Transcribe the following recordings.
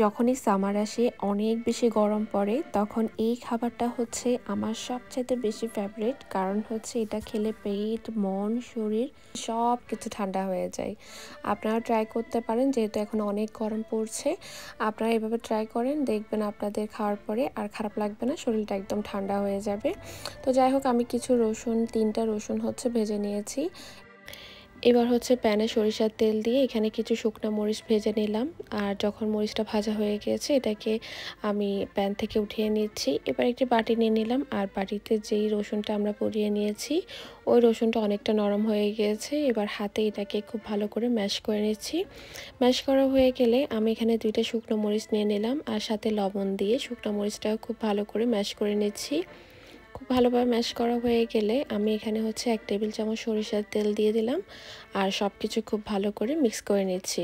যখনই সামার আসে অনেক বেশি গরম পড়ে তখন এই খাবারটা হচ্ছে আমার সবচাইতে বেশি ফেভারিট। কারণ হচ্ছে এটা খেলে পেট, মন, শরীর সব কিছু ঠান্ডা হয়ে যায়। আপনারা ট্রাই করতে পারেন, যেহেতু এখন অনেক গরম পড়ছে। আপনারা এভাবে ট্রাই করেন, দেখবেন আপনাদের খাওয়ার পরে আর খারাপ লাগবে না, শরীরটা একদম ঠান্ডা হয়ে যাবে। তো যাই হোক, আমি কিছু রসুন, 3টা রসুন হচ্ছে ভেজে নিয়েছি। এবার হচ্ছে প্যানে সরিষার তেল দিয়ে এখানে কিছু শুকনো মরিচ ভেজে নিলাম। আর যখন মরিচটা ভাজা হয়ে গিয়েছে এটাকে আমি প্যান থেকে উঠিয়ে নিচ্ছি। এবার একটি বাটি নিয়ে নিলাম, আর বাটিতে যেই রসুনটা আমরা পুড়িয়ে নিয়েছি ওই রসুনটা অনেকটা নরম হয়ে গিয়েছে। এবার হাতে এটাকে খুব ভালো করে ম্যাশ করে নিচ্ছি। ম্যাশ করা হয়ে গেলে আমি এখানে 2টা শুকনো মরিচ নিয়ে নিলাম, আর সাথে লবণ দিয়ে শুকনো মরিচটাও খুব ভালো করে ম্যাশ করে নিচ্ছি। খুব ভালোভাবে ম্যাশ করা হয়ে গেলে আমি এখানে হচ্ছে 1 টেবিল চামচ সরিষার তেল দিয়ে দিলাম, আর সব কিছু খুব ভালো করে মিক্স করে নিচ্ছি।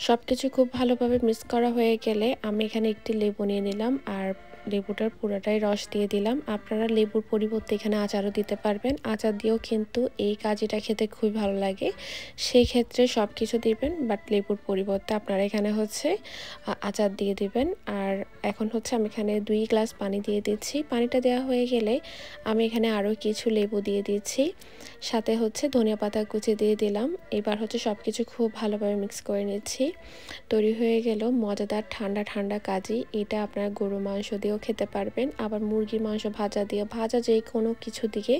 সব কিছু খুব ভালোভাবে মিক্স করা হয়ে গেলে আমি এখানে একটি লেবু নিয়ে নিলাম, আর লেবুটার পুরোটাই রস দিয়ে দিলাম। আপনারা লেবুর পরিবর্তে এখানে আচারও দিতে পারবেন, আচার দিয়েও কিন্তু এই কাজিটা খেতে খুবই ভালো লাগে। সেই ক্ষেত্রে সব কিছু দিবেন, বাট লেবুর পরিবর্তে আপনারা এখানে হচ্ছে আচার দিয়ে দিবেন। আর এখন হচ্ছে আমি এখানে 2 গ্লাস পানি দিয়ে দিচ্ছি। পানিটা দেওয়া হয়ে গেলে আমি এখানে আরও কিছু লেবু দিয়ে দিচ্ছি, সাথে হচ্ছে ধনিয়া পাতা কুচি দিয়ে দিলাম। এবার হচ্ছে সব কিছু খুব ভালোভাবে মিক্স করে নিচ্ছি। তৈরি হয়ে গেল মজাদার ঠান্ডা ঠান্ডা কাজি। এটা আপনারা গরু মাংস দিয়েও খেতে পারবেন, আবার মুরগির মাংস ভাজা দিয়ে, ভাজা যে কোনো কিছু দিয়ে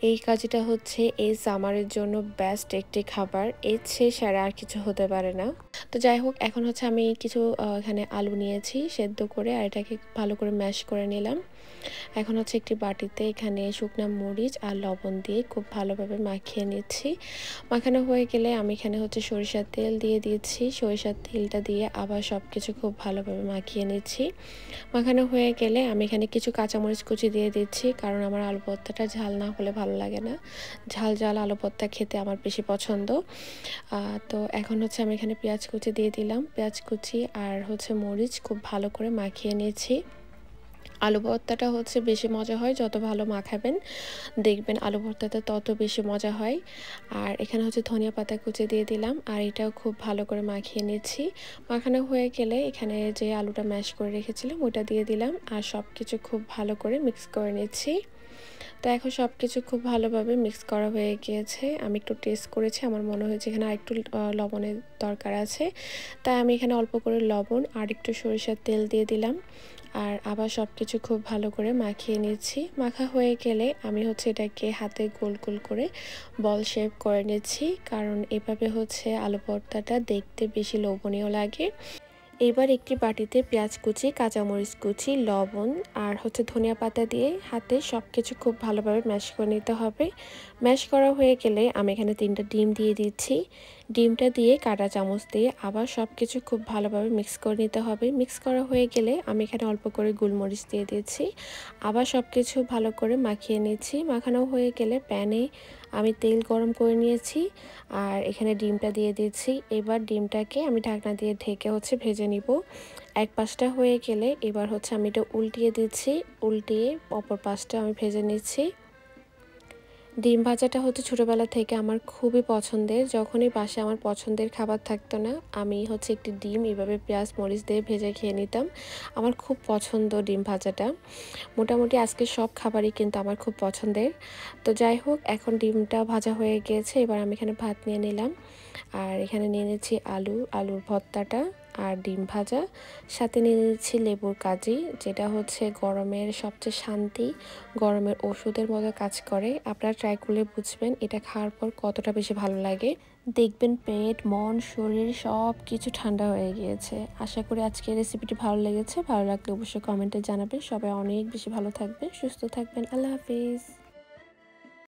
এই কাজিটা হচ্ছে এই সামারের জন্য বেস্ট একটি খাবার। এর চেয়ে সেরা আর কিছু হতে পারে না। তো যাই হোক, এখন হচ্ছে আমি কিছু এখানে আলু নিয়েছি সেদ্ধ করে, আর এটাকে ভালো করে ম্যাশ করে নিলাম। এখন হচ্ছে একটি বাটিতে এখানে শুকনো মরিচ আর লবণ দিয়ে খুব ভালোভাবে মাখিয়ে নিচ্ছি। মাখানো হয়ে গেলে আমি এখানে হচ্ছে সরিষার তেল দিয়ে দিয়েছি। সরিষার তেলটা দিয়ে আবার সব কিছু খুব ভালোভাবে মাখিয়ে নিচ্ছি। মাখানো হয়ে গেলে আমি এখানে কিছু কাঁচামরিচ কুচি দিয়ে দিচ্ছি, কারণ আমার আলু ভর্তাটা ঝাল না হলে ভালো লাগে না। ঝাল ঝাল আলু ভর্তা খেতে আমার বেশি পছন্দ। তো এখন হচ্ছে আমি এখানে পেঁয়াজ কুচি দিয়ে দিলাম। পেঁয়াজ কুচি আর হচ্ছে মরিচ খুব ভালো করে মাখিয়ে নিয়েছি। আলু ভর্তাটা হচ্ছে বেশি মজা হয় যত ভালো মাখাবেন, দেখবেন আলু ভর্তাটা তত বেশি মজা হয়। আর এখানে হচ্ছে ধনিয়া পাতা কুচি দিয়ে দিলাম, আর এটাও খুব ভালো করে মাখিয়ে নিচ্ছি। মাখানো হয়ে গেলে এখানে যে আলুটা ম্যাশ করে রেখেছিলাম ওটা দিয়ে দিলাম, আর সব কিছু খুব ভালো করে মিক্স করে নিচ্ছি। তো এখন সব কিছু খুব ভালোভাবে মিক্স করা হয়ে গিয়েছে। আমি একটু টেস্ট করেছি, আমার মনে হয়েছে এখানে আরেকটু লবণের দরকার আছে, তাই আমি এখানে অল্প করে লবণ আর একটু সরিষার তেল দিয়ে দিলাম। আর আবার সব কিছু খুব ভালো করে মাখিয়ে নিচ্ছি। মাখা হয়ে গেলে আমি হচ্ছে এটাকে হাতে গোল গোল করে বল শেপ করে নিচ্ছি, কারণ এভাবে হচ্ছে আলু ভর্তাটা দেখতে বেশি লোভনীয় লাগে। এবার একটি বাটিতে পেঁয়াজ কুচি, কাঁচামরিচ কুচি, লবণ আর হচ্ছে ধনিয়া পাতা দিয়ে হাতে সব কিছু খুব ভালোভাবে ম্যাশ করে নিতে হবে। ম্যাশ করা হয়ে গেলে আমি এখানে 3টা ডিম দিয়ে দিচ্ছি। ডিমটা দিয়ে কাঁটা চামচ দিয়ে আবার সব কিছু খুব ভালোভাবে মিক্স করে নিতে হবে। মিক্স করা হয়ে গেলে আমি এখানে অল্প করে গোলমরিচ দিয়ে দিচ্ছি। আবার সব কিছু ভালো করে মাখিয়ে নিচ্ছি। মাখানো হয়ে গেলে প্যানে আমি তেল গরম করে নিয়েছি, আর এখানে ডিমটা দিয়ে দিচ্ছি। এবার ডিমটাকে আমি ঢাকনা দিয়ে ঢেকে হচ্ছে ভেজে নিব। এক পাশটা হয়ে গেলে এবার হচ্ছে আমি এটা উল্টিয়ে দিচ্ছি। উল্টিয়ে অপর পাশটা আমি ভেজে নিচ্ছি। ডিম ভাজাটা হচ্ছে ছোটোবেলা থেকে আমার খুবই পছন্দের। যখনই বাসায় আমার পছন্দের খাবার থাকতো না, আমি হচ্ছে একটি ডিম এভাবে পেঁয়াজ মরিচ দিয়ে ভেজে খেয়ে নিতাম। আমার খুব পছন্দ ডিম ভাজাটা। মোটামুটি আজকে সব খাবারই কিন্তু আমার খুব পছন্দের। তো যাই হোক, এখন ডিমটা ভাজা হয়ে গিয়েছে, এবার আমি এখানে ভাত নিয়ে নিলাম। আর এখানে নিয়ে নিচ্ছি আলুর ভর্তাটা আর ডিম ভাজা, সাথে নিয়ে নিচ্ছি লেবুর কাজি, যেটা হচ্ছে গরমের সবচেয়ে শান্তি, গরমের ওষুধের মতো কাজ করে। আপনারা ট্রাই করলে বুঝবেন এটা খাওয়ার পর কতটা বেশি ভালো লাগে। দেখবেন পেট, মন, শরীর সব কিছু ঠান্ডা হয়ে গিয়েছে। আশা করি আজকের রেসিপিটি ভালো লেগেছে। ভালো লাগলে অবশ্যই কমেন্টে জানাবেন। সবাই অনেক বেশি ভালো থাকবেন, সুস্থ থাকবেন। আল্লাহ হাফিজ।